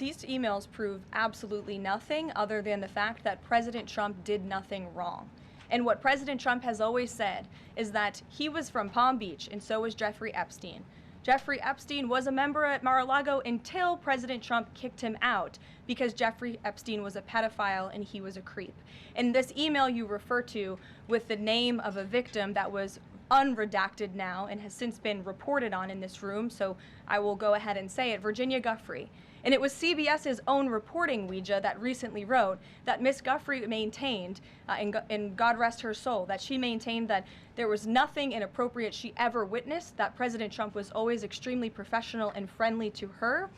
these emails prove absolutely nothing other than the fact that President Trump did nothing wrong. And what President Trump has always said is that he was from Palm Beach, and so was Jeffrey Epstein. Jeffrey Epstein was a member at Mar-a-Lago until President Trump kicked him out because Jeffrey Epstein was a pedophile and he was a creep. And this email you refer to with the name of a victim that was unredacted now and has since been reported on in this room, so I will go ahead and say it, Virginia Giuffre. And it was CBS's own reporting, Ouija, that recently wrote that Miss Giuffre maintained, and God rest her soul, that she maintained that there was nothing inappropriate she ever witnessed, that President Trump was always extremely professional and friendly to her.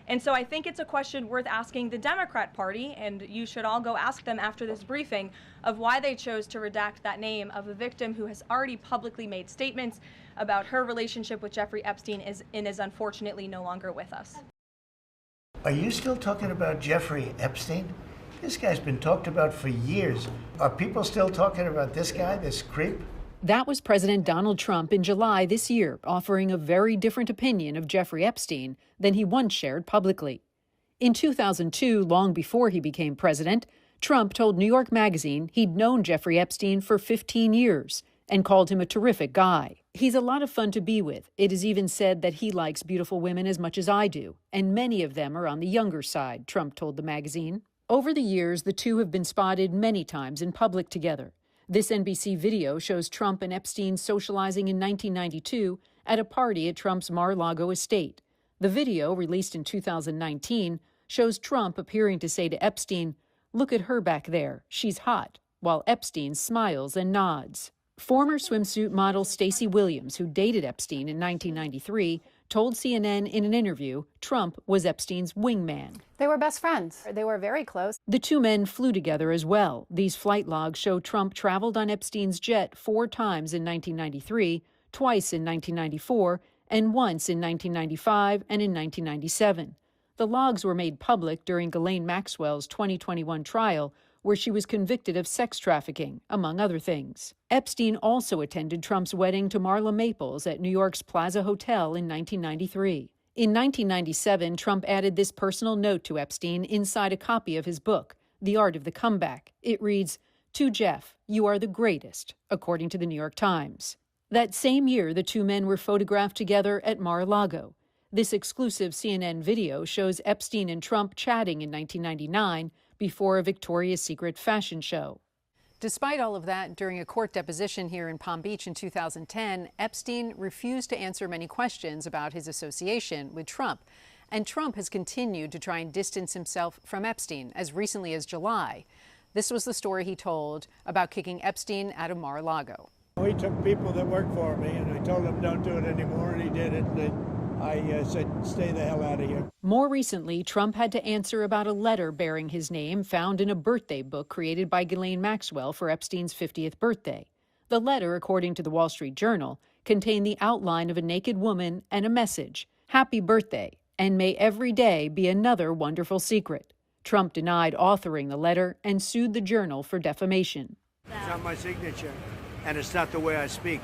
And so I think it's a question worth asking the Democrat Party, and you should all go ask them after this briefing, of why they chose to redact that name of a victim who has already publicly made statements about her relationship with Jeffrey Epstein and is unfortunately no longer with us. Are you still talking about Jeffrey Epstein? This guy's been talked about for years. Are people still talking about this guy, this creep? That was President Donald Trump in July this year, offering a very different opinion of Jeffrey Epstein than he once shared publicly. In 2002, long before he became president, Trump told New York Magazine he'd known Jeffrey Epstein for 15 years and called him a terrific guy. He's a lot of fun to be with. It is even said that he likes beautiful women as much as I do, and many of them are on the younger side, Trump told the magazine. Over the years, the two have been spotted many times in public together. This NBC video shows Trump and Epstein socializing in 1992 at a party at Trump's Mar-a-Lago estate. The video, released in 2019, shows Trump appearing to say to Epstein, "Look at her back there, she's hot," while Epstein smiles and nods. Former swimsuit model Stacey Williams, who dated Epstein in 1993, told CNN in an interview Trump was Epstein's wingman. They were best friends. They were very close. The two men flew together as well. These flight logs show Trump traveled on Epstein's jet 4 times in 1993, twice in 1994, and once in 1995 and in 1997. The logs were made public during Ghislaine Maxwell's 2021 trial, where she was convicted of sex trafficking, among other things. Epstein also attended Trump's wedding to Marla Maples at New York's Plaza Hotel in 1993. In 1997, Trump added this personal note to Epstein inside a copy of his book, The Art of the Comeback. It reads, "To Jeff, you are the greatest," according to the New York Times. That same year, the two men were photographed together at Mar-a-Lago. This exclusive CNN video shows Epstein and Trump chatting in 1999 before a Victoria's Secret fashion show. Despite all of that, during a court deposition here in Palm Beach in 2010, Epstein refused to answer many questions about his association with Trump. And Trump has continued to try and distance himself from Epstein as recently as July. This was the story he told about kicking Epstein out of Mar-a-Lago. He took people that worked for me, and I told him don't do it anymore, and he did it. I said, stay the hell out of here. More recently, Trump had to answer about a letter bearing his name found in a birthday book created by Ghislaine Maxwell for Epstein's 50th birthday. The letter, according to the Wall Street Journal, contained the outline of a naked woman and a message, "Happy birthday, and may every day be another wonderful secret." Trump denied authoring the letter and sued the Journal for defamation. It's not my signature, and it's not the way I speak.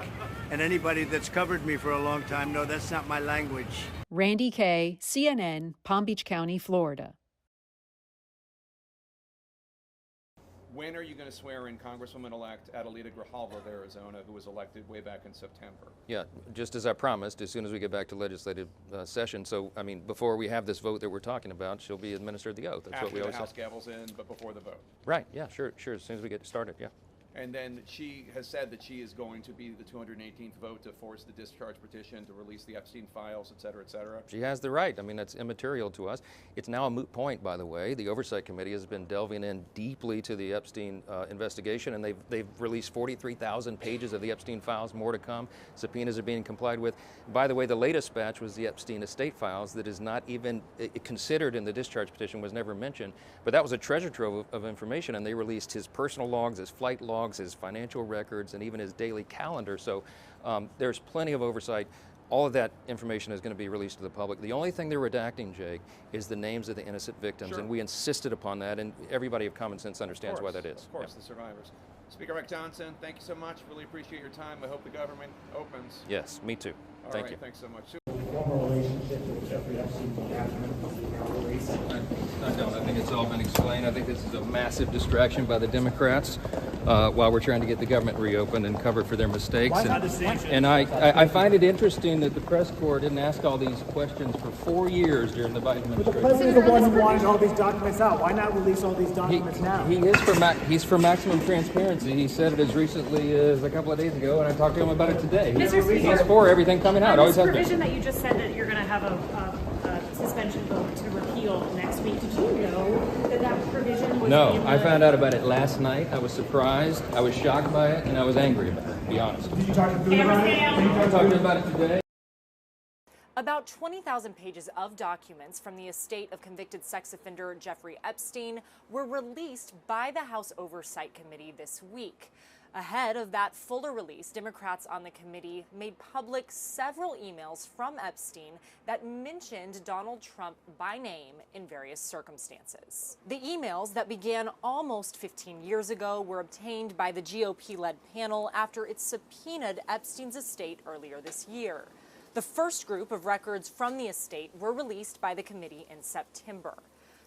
And anybody that's covered me for a long time knows that's not my language. Randy Kay, CNN, Palm Beach County, Florida. When are you going to swear in Congresswoman-elect Adelita Grijalva of Arizona, who was elected way back in September? Yeah, just as I promised, as soon as we get back to legislative session. So, I mean, before we have this vote that we're talking about, she'll be administered the oath. That's After what we the always House say. gavel's in, but before the vote. Right, yeah, sure, as soon as we get started, yeah. And then she has said that she is going to be the 218th vote to force the discharge petition to release the Epstein files, et cether, et cetera. She has the right. I mean, that's immaterial to us. It's now a moot point, by the way. The Oversight Committee has been delving in deeply to the Epstein investigation, and they've released 43,000 pages of the Epstein files, more to come. Subpoenas are being complied with. By the way, the latest batch was the Epstein estate files that is not even considered in the discharge petition, was never mentioned. But that was a treasure trove of information, and they released his personal logs, his flight logs, his financial records, and even his daily calendar. So there's plenty of oversight. All of that information is going to be released to the public. The only thing they're redacting, Jake, is the names of the innocent victims, Sure. and we insisted upon that, and everybody of common sense understands why that is. Of course, the survivors. Speaker Rick Johnson, thank you so much. Really appreciate your time. I hope the government opens. Yes, me too. Thank you. Thanks so much. Former relationship with Jeffrey Epstein all been explained. I think this is a massive distraction by the Democrats while we're trying to get the government reopened and covered for their mistakes. And I find it interesting that the press corps didn't ask all these questions for 4 years during the Biden administration. But the president is the one who wanted all these documents out. Why not release all these documents now? He's for maximum transparency. He said it as recently as a couple of days ago, and I talked to him about it today. He's for everything coming out. Always has been. Provision that you just said that you're going to have a suspension vote to repeal next week. Did you know that provision was? No, I found out about it last night. I was surprised. I was shocked by it, and I was angry about it. To be honest. Did you talk to Booth about it? I talked to him about it today. About 20,000 pages of documents from the estate of convicted sex offender Jeffrey Epstein were released by the House Oversight Committee this week. Ahead of that fuller release, Democrats on the committee made public several emails from Epstein that mentioned Donald Trump by name in various circumstances. The emails that began almost 15 years ago were obtained by the GOP-led panel after it subpoenaed Epstein's estate earlier this year. The first group of records from the estate were released by the committee in September.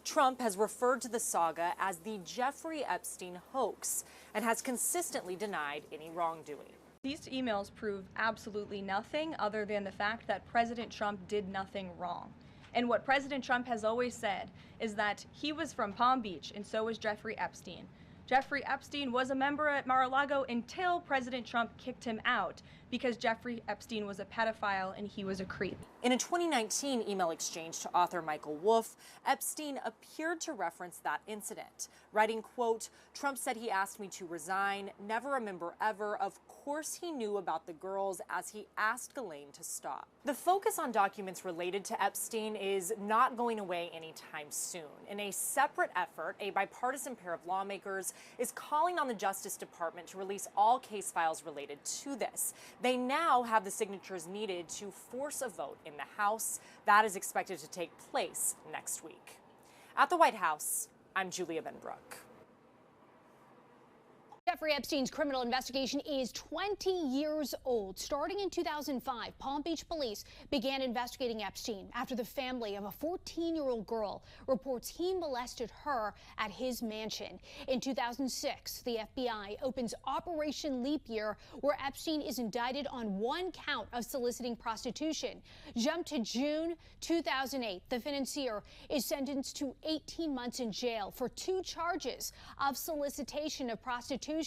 Trump has referred to the saga as the Jeffrey Epstein hoax and has consistently denied any wrongdoing. These emails prove absolutely nothing other than the fact that President Trump did nothing wrong. And what President Trump has always said is that he was from Palm Beach and so was Jeffrey Epstein. Jeffrey Epstein was a member at Mar-a-Lago until President Trump kicked him out because Jeffrey Epstein was a pedophile and he was a creep. In a 2019 email exchange to author Michael Wolff, Epstein appeared to reference that incident, writing, quote, "Trump said he asked me to resign, never remember ever. Of course he knew about the girls as he asked Ghislaine to stop." The focus on documents related to Epstein is not going away anytime soon. In a separate effort, a bipartisan pair of lawmakers is calling on the Justice Department to release all case files related to this. They now have the signatures needed to force a vote in the House. That is expected to take place next week. At the White House, I'm Julia Benbrook. Jeffrey Epstein's criminal investigation is 20 years old. Starting in 2005, Palm Beach police began investigating Epstein after the family of a 14-year-old girl reports he molested her at his mansion. In 2006, the FBI opens Operation Leap Year, where Epstein is indicted on one count of soliciting prostitution. Jump to June 2008. The financier is sentenced to 18 months in jail for 2 charges of solicitation of prostitution.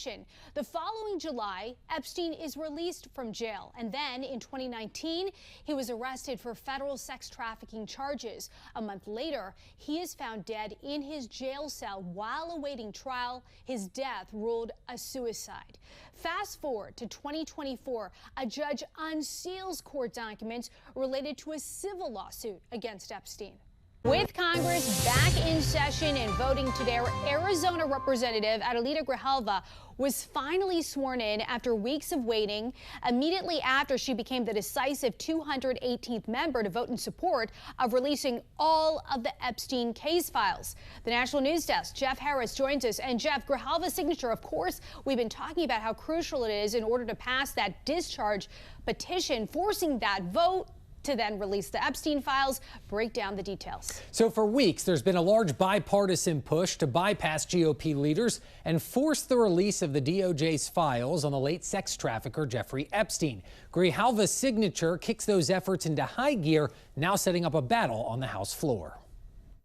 The following July, Epstein is released from jail, and then in 2019, he was arrested for federal sex trafficking charges. A month later, he is found dead in his jail cell while awaiting trial. His death ruled a suicide. Fast forward to 2024, a judge unseals court documents related to a civil lawsuit against Epstein. With Congress back in session and voting today, Arizona Representative Adelita Grijalva was finally sworn in after weeks of waiting, immediately after she became the decisive 218th member to vote in support of releasing all of the Epstein case files. The National News Desk, Jeff Harris, joins us. And Jeff, Grijalva's signature, of course, we've been talking about how crucial it is in order to pass that discharge petition, forcing that vote to then release the Epstein files. Break down the details. So for weeks, there's been a large bipartisan push to bypass GOP leaders and force the release of the DOJ's files on the late sex trafficker Jeffrey Epstein. Grijalva's signature kicks those efforts into high gear, now setting up a battle on the House floor.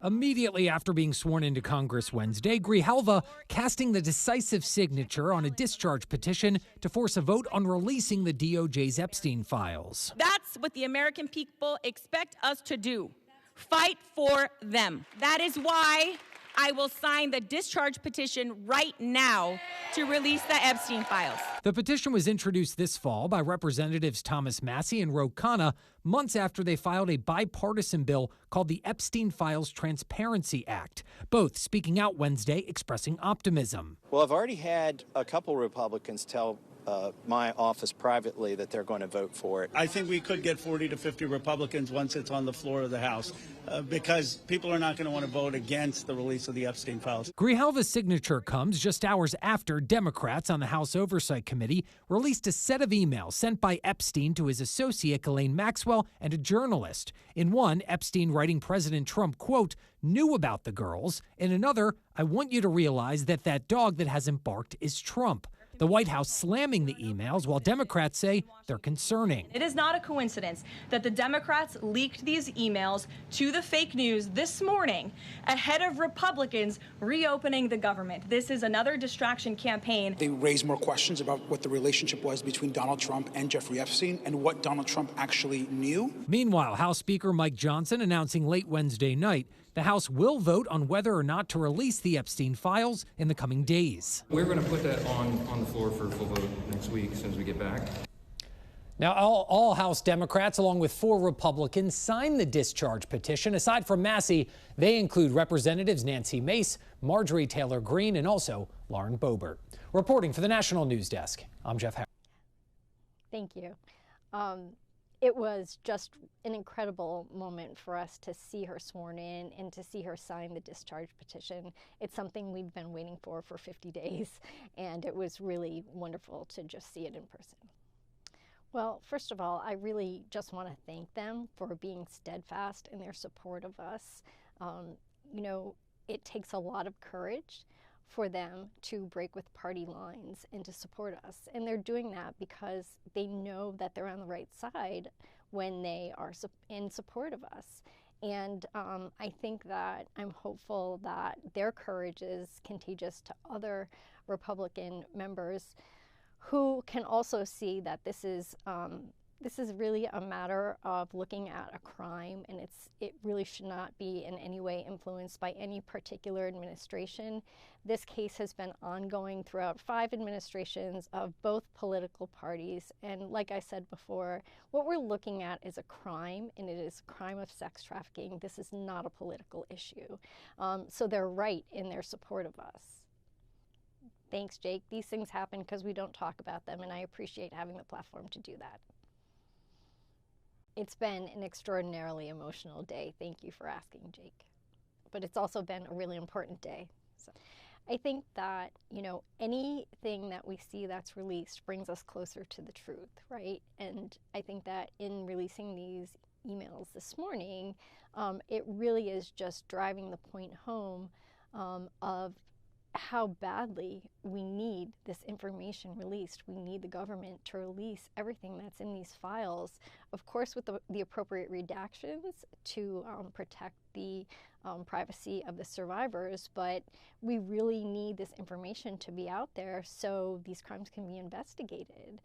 Immediately after being sworn into Congress Wednesday, Grijalva casting the decisive signature on a discharge petition to force a vote on releasing the DOJ's Epstein files. That's what the American people expect us to do. Fight for them. That is why I will sign the discharge petition right now to release the Epstein files. The petition was introduced this fall by Representatives Thomas Massie and Ro Khanna months after they filed a bipartisan bill called the Epstein Files Transparency Act, both speaking out Wednesday expressing optimism. Well, I've already had a couple Republicans tell my office privately that they're going to vote for it. I think we could get 40 to 50 Republicans once it's on the floor of the House, because people are not going to want to vote against the release of the Epstein files. Grijalva's signature comes just hours after Democrats on the House Oversight Committee released a set of emails sent by Epstein to his associate Ghislaine Maxwell and a journalist. In one, Epstein writing President Trump, quote, knew about the girls. In another, I want you to realize that that dog that hasn't barked is Trump. The White House slamming the emails while Democrats say they're concerning. It is not a coincidence that the Democrats leaked these emails to the fake news this morning ahead of Republicans reopening the government. This is another distraction campaign. They raised more questions about what the relationship was between Donald Trump and Jeffrey Epstein and what Donald Trump actually knew. Meanwhile, House Speaker Mike Johnson announcing late Wednesday night the House will vote on whether or not to release the Epstein files in the coming days. We're going to put that on the floor for a full vote next week as soon as we get back. Now, all House Democrats, along with 4 Republicans, signed the discharge petition. Aside from Massey, they include Representatives Nancy Mace, Marjorie Taylor Greene, and also Lauren Boebert. Reporting for the National News Desk, I'm Jeff Harris. Thank you. It was just an incredible moment for us to see her sworn in and to see her sign the discharge petition. It's something we've been waiting for 50 days, and it was really wonderful to just see it in person. Well, first of all, I really just want to thank them for being steadfast in their support of us. You know, it takes a lot of courage for them to break with party lines and to support us. And they're doing that because they know that they're on the right side when they are in support of us. And I think that I'm hopeful that their courage is contagious to other Republican members who can also see that this is really a matter of looking at a crime, and it really should not be in any way influenced by any particular administration. This case has been ongoing throughout 5 administrations of both political parties, and like I said before, what we're looking at is a crime, and it is a crime of sex trafficking. This is not a political issue. So they're right in their support of us. Thanks, Jake. These things happen because we don't talk about them, and I appreciate having the platform to do that. It's been an extraordinarily emotional day. Thank you for asking, Jake. But it's also been a really important day. So I think that, you know, anything that we see that's released brings us closer to the truth, right? And I think that in releasing these emails this morning, it really is just driving the point home of how badly we need this information released. We need the government to release everything that's in these files, of course with the appropriate redactions to protect the privacy of the survivors, but we really need this information to be out there so these crimes can be investigated.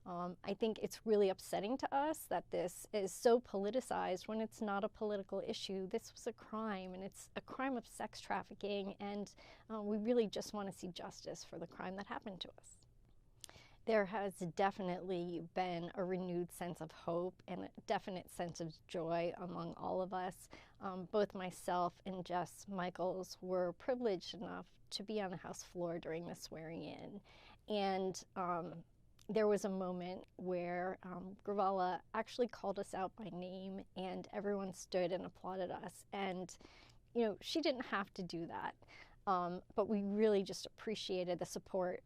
I think it's really upsetting to us that this is so politicized when it's not a political issue. This was a crime, and it's a crime of sex trafficking, and we really just want to see justice for the crime that happened to us. There has definitely been a renewed sense of hope and a definite sense of joy among all of us. Both myself and Jess Michaels were privileged enough to be on the House floor during the swearing in, and there was a moment where Grijalva actually called us out by name, and everyone stood and applauded us. And, you know, she didn't have to do that, but we really just appreciated the support